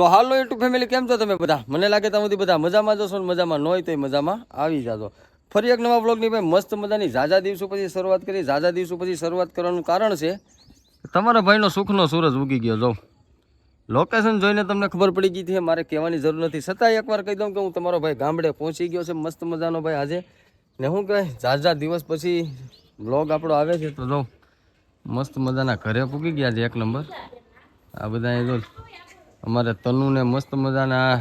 સો હાલનો YouTube family કેમ છો તમે બધા? મને લાગે તમે બધા મજામાં જશો ને મજામાં ન હોય તો મજામાં આવી જાજો. ફરી એક નવા બ્લોગની ભાઈ મસ્ત મજાની ઝાઝા દિવસો પછી શરૂઆત કરી. ઝાઝા દિવસો પછી શરૂઆત કરવાનું કારણ છે તમારા ભાઈનો સુખનો સૂરજ ઉગી ગયો. જો લોકેશન જોઈને તમને ખબર પડી ગઈ છે, મારે કહેવાની જરૂર નથી. છતાં એકવાર કહી દઉં કે હું તમારો ભાઈ ગામડે પહોંચી ગયો છે મસ્ત મજાનો ભાઈ આજે. ને શું કહેવાય ઝાઝા દિવસ પછી બ્લોગ આપણો આવે છે તો જો મસ્ત મજાના ઘરે પૂગી ગયા છે. એક નંબર આ બધા જો અમારે તનુને મસ્ત મજાના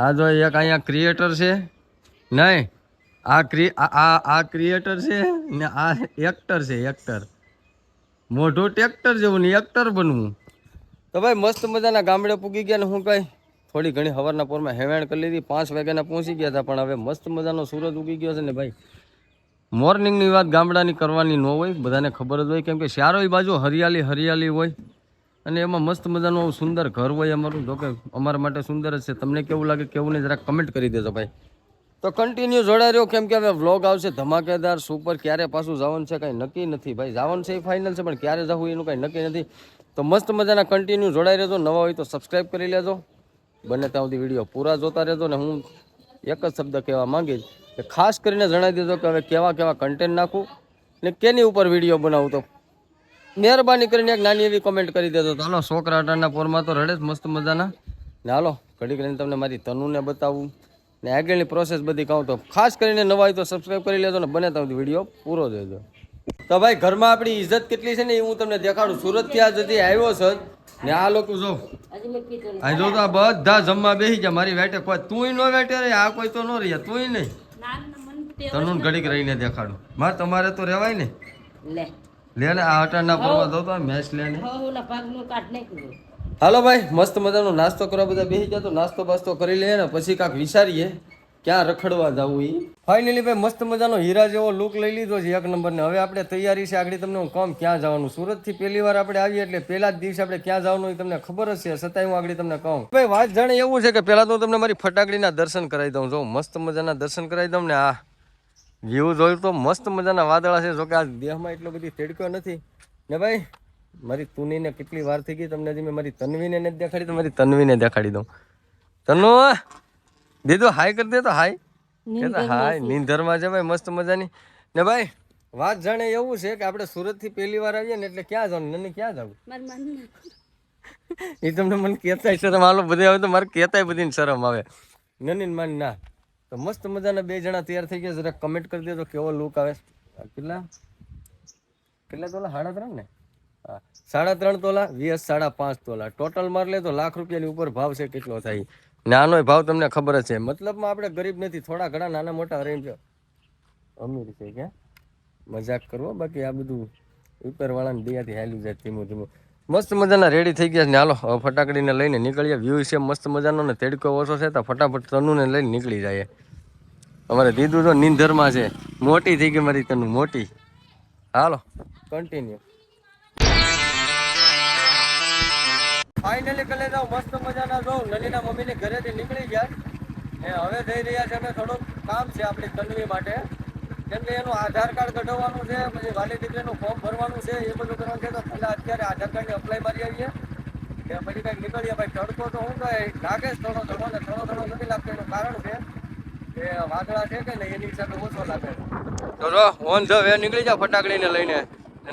આ જો એક અહીંયા ક્રિએટર છે નહીં, આ ક્રિએટર છે ને આ એક્ટર છે. એક્ટર મોઢું ટ્રેક્ટર જેવું ને એક્ટર બનવું. તો ભાઈ મસ્ત મજાના ગામડે પૂગી ગયા ને હું કઈ થોડી ઘણી સવારના પોરમાં હેવેણ કરી લીધી. 5 વાગ્યાના પહોંચી ગયા હતા, પણ હવે મસ્ત મજાનો સૂરજ ઉગી ગયો છે ને ભાઈ. મોર્નિંગની વાત ગામડાની કરવાની ન હોય, બધાને ખબર જ હોય, કેમ કે ચારોય બાજુ હરિયાળી હરિયાળી હોય અને એમાં મસ્ત મજાનું સુંદર ઘર હોય અમારું. જોકે અમારા માટે સુંદર જ છે. તમને કેવું લાગે કેવું નહીં જરાક કમેન્ટ કરી દેજો ભાઈ. તો કન્ટિન્યુ જોડાઈ રહ્યો, કેમ કે હવે વ્લોગ આવશે ધમાકેદાર સુપર. ક્યારે પાછું જવાનું છે કંઈ નક્કી નથી ભાઈ. જવાનું છે એ ફાઇનલ છે, પણ ક્યારે જવું એનું કંઈ નક્કી નથી. તો મસ્ત મજાના કન્ટિન્યુ જોડાઈ રહેજો. નવા હોય તો સબસ્ક્રાઈબ કરી લેજો. બને ત્યાં સુધી વિડીયો પૂરા જોતા રહેજો. ને હું એક જ શબ્દ કહેવા માંગીશ કે ખાસ કરીને જણાવી દેજો કે હવે કેવા કેવા કન્ટેન્ટ નાખું ને કેની ઉપર વિડીયો બનાવું. તો મહેરબાની કરીને એક નાની એવી કોમેન્ટ કરી દેજો. તો હાલો છોકરા અટાણના પોરમાં તો રડે જ મસ્ત મજાના. ને હાલો ઘડી કરીને તમને મારી તનુને બતાવું ને આગળની પ્રોસેસ બધી કહું. તો ખાસ કરીને નવા હોય તો સબસ્ક્રાઈબ કરી લેજો ને બને ત્યાં સુધી વિડીયો પૂરો જોજો. તો ભાઈ ઘરમાં આપણી ઇજ્જત કેટલી છે ને એ હું તમને દેખાડું. સુરતથી આ જતી આવ્યો છે ને આ લોકો જો આ જો તો આ બધા જમવા બેસી ગયા મારી વેટે. કોઈ તુંય ન વેટે રે, આ કોઈ તો ન રહ્યા, તુંય નહીં. તનું ઘડીક રહીને દેખાડું. માં તમારે તો રહેવાય ને. લે ને આ અટાણના પર્વત હતો મેચ લે ને. હાલો ભાઈ મસ્ત મજાનો નાસ્તો કરવા બધા બેસી ગયા. તો નાસ્તો બાસ્તો કરી લઈએ ને પછી કાંક વિચારીએ ક્યાં રખડવા જવું. એ ફાઇનલી ભાઈ મસ્ત મજાનો હીરા જેવો લુક લઈ લીધો છે એક નંબર ને. હવે આપણે તૈયારી છે આગળ તમને હું કહું ક્યાં જવાનું. સુરતથી પહેલી વાર આપણે આવીએ એટલે પહેલા જ દિવસે આપણે ક્યાં જવાનું એ તમને ખબર જ છે, છતાંય હું આગળ તમને કહું. ભાઈ વાત જાણે એવું છે કે પહેલા તો તમને મારી ફટાકડીના દર્શન કરાવી દઉં. જો મસ્ત મજાના દર્શન કરાવી દઉં ને આ વ્યૂ જોયું તો મસ્ત મજાના વાદળા છે. જોકે આ દેહમાં એટલો બધી તેડક્યો નથી ને ભાઈ. મારી તુનીને કેટલી વાર થઈ ગઈ તમને હજી મેં મારી તન્વીને નથી દેખાડી, તો મારી તન્વીને દેખાડી દઉં. તનુ દીધું હાય કરી દે તો હાય કે હાય નીંદરમાં છે ભાઈ મસ્ત મજાની ને ભાઈ. વાત જાણે એવું છે કે આપણે સુરતથી પહેલી વાર આવીએ ને એટલે ક્યાં જવાનું નની ક્યાં જવું એ તમને મને કહેતાય શરમ હાલો બધે આવે તો મારે કહેતાય બધીને શરમ આવે. નની માની ના તો મસ્ત મજાના બે જણા તૈયાર થઈ ગયા. જરા કમેન્ટ કરી દેજો કેવો લુક આવે. કેટલા તોલા? 3.5 ને? હા 3.5 તોલા VS 5.5 તોલા ટોટલ માર લે તો લાખ રૂપિયાની ઉપર ભાવ છે. કેટલો થાય નાનો ભાવ તમને ખબર જ છે. મતલબમાં આપણે ગરીબ નથી, થોડા ઘણા નાના મોટા અરેન્જ અમીર છે. ક્યાં મજાક કરવો, બાકી આ બધું ઉપરવાળાને દયાથી હાલ્યું જાય ધીમું ધીમું. મસ્ત મજાના રેડી થઈ ગયા ને. હાલો હવે ફટાકડીને લઈને નીકળીએ. વ્યૂ છે મસ્ત મજાનો ને તેડકો ઓછો છે તો ફટાફટ તનુને લઈને નીકળી જાય. અમારે દીદું તો નીંદરમાં છે, મોટી થઈ ગઈ મારી તનુ મોટી. હાલો કન્ટિન્યુ. ફાઇનલી કલે જાઉં મસ્ત મજાના જાઉં. નનીના મમ્મીને ઘરેથી નીકળી ગયા. હવે જઈ રહ્યા છે અમે. થોડુંક કામ છે આપણી તન્વી માટે, કેમ કે એનું આધાર કાર્ડ કઢાવવાનું છે, પછી વાલી દીકરીનું ફોર્મ ભરવાનું છે, એ બધું કરવાનું છે. તો પહેલાં અત્યારે આધાર કાર્ડની અપ્લાય મારી આવીએ કે પછી કંઈક નીકળીએ. ભાઈ તડકો તો હું કહે લાગે જ થોડો ને થોડો નથી લાગતો. એનું કારણ છે કે વાદળા છે કે ને એની હિસાબે ઓછો લાગે. તો જો ઓન જો હવે નીકળી જાવ ફટાકડીને લઈને.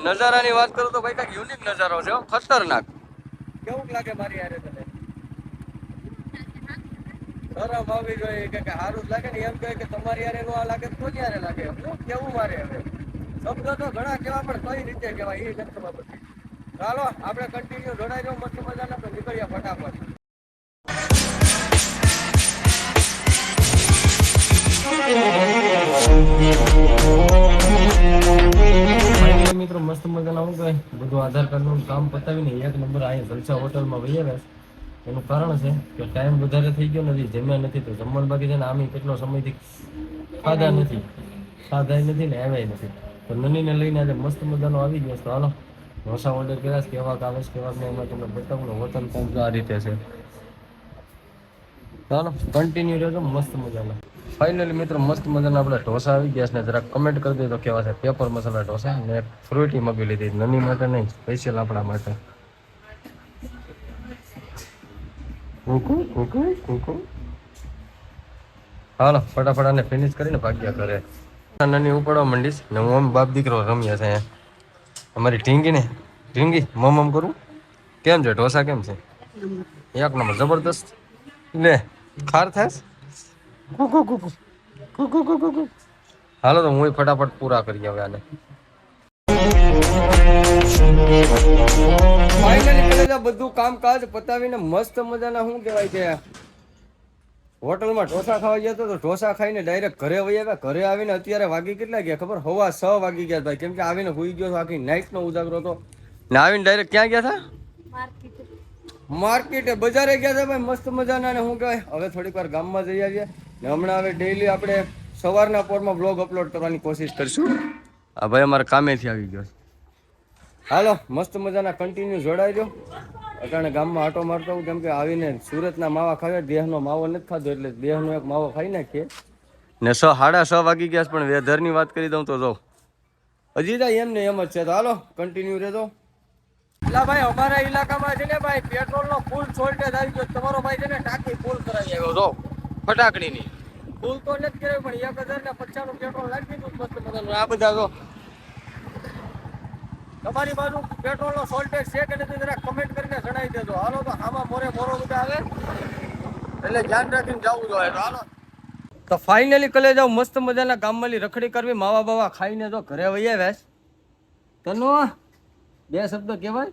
નજારાની વાત કરું તો ભાઈ કંઈક યુનિક નજારો છે, ખતરનાક. કેવું લાગે મારી યારે તને? શરમ આવવી જોઈએ કે સારું લાગે ને. એમ કહે કે તમારી યારે નો લાગે તો યારે લાગે. કેવું મારે હવે શબ્દ તો ઘણા કેવા પણ કઈ રીતે કહેવાય એ નથી ખબર પડતી. ચાલો આપણે કન્ટિન્યુ જોડાઈ જાવ મસ્ત મજાના. તો નીકળીએ ફટાફટ. મિત્રો મસ્ત મજાના હું કહે બધું આધાર કાર્ડનું કામ પતાવીને એક નંબર અહીંયા જલસા હોટલમાં વહી આવ્યા. એનું કારણ છે કે ટાઈમ વધારે થઈ ગયો નથી, જમ્યા નથી. તો જમવાનું બાકી છે ને આમ કેટલો સમયથી ખાધા નથી ને આવ્યા નથી. તો નનીને લઈને આજે મસ્ત મજાનો આવી ગયો. તો હાલો ઢોસા ઓર્ડર કર્યા. કેવા આવે કેવા ને એમાં તમને બતાવું ને. હોટલ કામ તો આ રીતે છે. ચાલો કન્ટિન્યુ રહેજો મસ્ત મજાના. ફાઇનલી મિત્રો મસ્ત મજાના આપણે ઢોસા આવી ગયા છે ને. જરા કમેન્ટ કરી દે તો કેવા છે. પેપર મસાલા ઢોસા ને ફ્રૂટી મગી લીધી. નની માટે નહીં, સ્પેશિયલ આપણા માટે. કુકુ કુકુ કુકુ. હાલો ફટાફટ આને ફિનિશ કરીને ભાગ્યા કરે. નાની ઉપાડવા માંડીશ ને હું આમ બાપ દીકરો રમ્યા છે અહીંયા. અમારી ઢીંગી ને ઢીંગી મમ કરું. કેમ છે ઢોસા કેમ છે? એક નંબર જબરદસ્ત. લે ખાર થાય. કુકુ કુકુ કુકુ કુકુ. હાલો તો હું ફટાફટ પૂરા કરી હવે આને. ફાઇનલી બધું કામકાજ પતાવીને મસ્ત મજાના શું કહેવાય છે હોટલમાં ઢોસા ખાવા ગયા તો ઢોસા ખાઈને ડાયરેક્ટ ઘરે વહી આવ્યા. ઘરે આવીને અત્યારે વાગી કેટલા ગયા ખબર? 6:15 વાગી ગયા ભાઈ. કેમ કે આવીને હુઈ ગયો આખી નાઈટ નો ઉજાગરો હતો ને આવીને ડાયરેક્ટ ક્યાં ગયા હતા? માર્કેટે બજારે ગયા હતા ભાઈ મસ્ત મજાના. ને શું કહેવાય હવે થોડીક વાર ગામમાં જઈ આવીએ ને હમણાં હવે ડેઈલી આપણે સવારના પોરમાં બ્લોગ અપલોડ કરવાની કોશિશ કરશું. હા ભાઈ અમારે કામેથી આવી ગયો. હાલો મસ્ત મજાના કન્ટિન્યુ જોડાઈ દો. અટાણે ગામમાં આટો મારતો હું કેમ કે આવીને સુરતના માવા ખાવે. દેહનો માવો નથી ખાધો એટલે દેહનો એક માવો ખાઈ નાખીએ ને. 6:30 વાગી ગયા પણ વેધરની વાત કરી દઉં તો જો હજી જાય એમ ને એમ જ છે. તો હાલો કન્ટિન્યુ રહેજો. એટલે ભાઈ અમારા ઇલાકામાં છે ને ભાઈ પેટ્રોલનો ફૂલ શોર્ટેજ આવી ગયો. તમારો ભાઈ છે ને ટાંકી ફૂલ કરાવી આવ્યો જો ફટાકડીની. ફૂલ તો નથી કર્યું પણ 1050 નું પેટ્રોલ નાખી દીધું મસ્ત મજાનું. આ બધા જો તમારી બાજુ પેટ્રોલ નો શોર્ટેજ છે કે નથી જરા કમેન્ટ કરીને જણાવી દેજો. હાલો તો આમાં મોરે બધા આવે એટલે ધ્યાન રાખીને જવું જોઈએ. હાલો તો ફાઇનલી કલે જાવ મસ્ત મજાના ગામમાં રખડી કરવી માવા બાવા ખાઈને જો ઘરે વહી આવ્યા. તનો 2 શબ્દ કહેવાય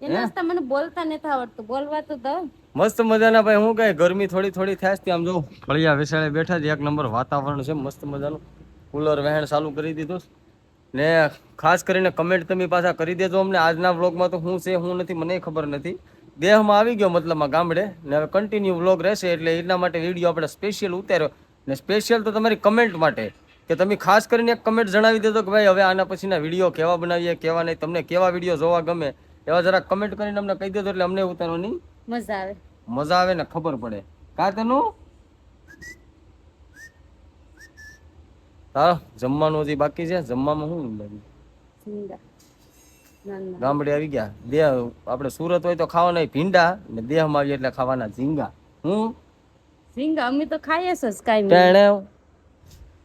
એના મને બોલતા નથી આવડતું. બોલવા તો દો. મસ્ત મજાના ભાઈ હું કઈ ગરમી થોડી થોડી થાય છે. આમ જો ફળિયા વિશાળે બેઠા છે. એક નંબર વાતાવરણ છે મસ્ત મજાનું. કુલર વહેણ ચાલુ કરી દીધું ને ખાસ કરીને કમેન્ટ તમે પાછા કરી દેજો અમને. આજના વ્લોગમાં તો શું છે શું નથી મને ખબર નથી. દેહમાં આવી ગયો મતલબમાં ગામડે ને હવે કન્ટિન્યુ વ્લોગ રહેશે એટલે એટલા માટે વિડીયો આપણે સ્પેશિયલ ઉતાર્યો ને. સ્પેશિયલ તો તમારી કમેન્ટ માટે કે તમે ખાસ કરીને એક કમેન્ટ જણાવી દેજો કે ભાઈ હવે આના પછીના વિડીયો કેવા બનાવીએ કેવા નહીં. તમને કેવા વિડીયો જોવા ગમે એવા જરા કમેન્ટ કરીને અમને કહી દેજો એટલે અમને ઉતારવાની મજા આવે ને ખબર પડે. કા તનું હા જમવાનું હજી બાકી છે. જમવામાં શું ગામડે આવી ગયા. દેહ આપણે સુરત હોય તો ખાવાના ભીંડા ને દેહમાં આવીએ એટલે ખાવાના ઝીંગા. અમે તો ખાઈએ છે કાઈ.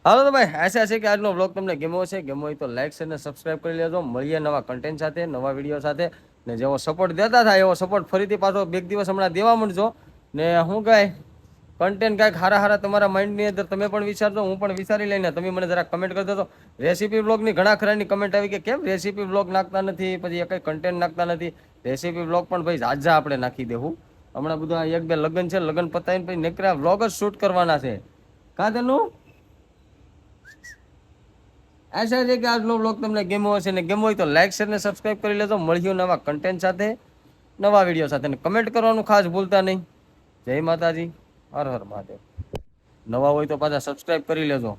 હાલો તો ભાઈ આશા છે કે આજનો વ્લોગ તમને ગમ્યો છે. ગમ્યો હોય તો લાઈક શેર ને સબસ્ક્રાઇબ કરી લેજો. મળીએ નવા કન્ટેન્ટ સાથે નવા વિડીયો સાથે ને જેવો સપોર્ટ દેતા થાય એવો સપોર્ટ ફરીથી પાછો 2 દિવસ હમણાં દેવા માંડજો ને. હું કાંઈ કન્ટેન્ટ કાંઈક હારા તમારા માઇન્ડની અંદર તમે પણ વિચારજો હું પણ વિચારી લઈને તમે મને જરા કમેન્ટ કરી દેજો. રેસીપી બ્લોગની ઘણા ખરાની કમેન્ટ આવી કે કેમ રેસીપી બ્લોગ નાખતા નથી પછી એ કંઈ કન્ટેન્ટ નાખતા નથી. રેસીપી બ્લોગ પણ ભાઈ ઝાઝા આપણે નાખી દેવું. હમણાં બધા 1-2 લગ્ન છે. લગ્ન પતાવીને પછી નીકળ્યા વ્લોગ જ શૂટ કરવાના છે. કાં તેનું આશા છે કે આજનો વ્લોગ તમને ગમ્યો હશે ને ગમ્યો હોય તો લાઈક શેર ને સબસ્ક્રાઇબ કરી લેજો. મળ્યું નવા કન્ટેન્ટ સાથે નવા વિડીયો સાથે ને કમેન્ટ કરવાનું ખાસ ભૂલતા નહીં. જય માતાજી. હર હર મહાદેવ. નવા હોય તો પાછા સબસ્ક્રાઇબ કરી લેજો.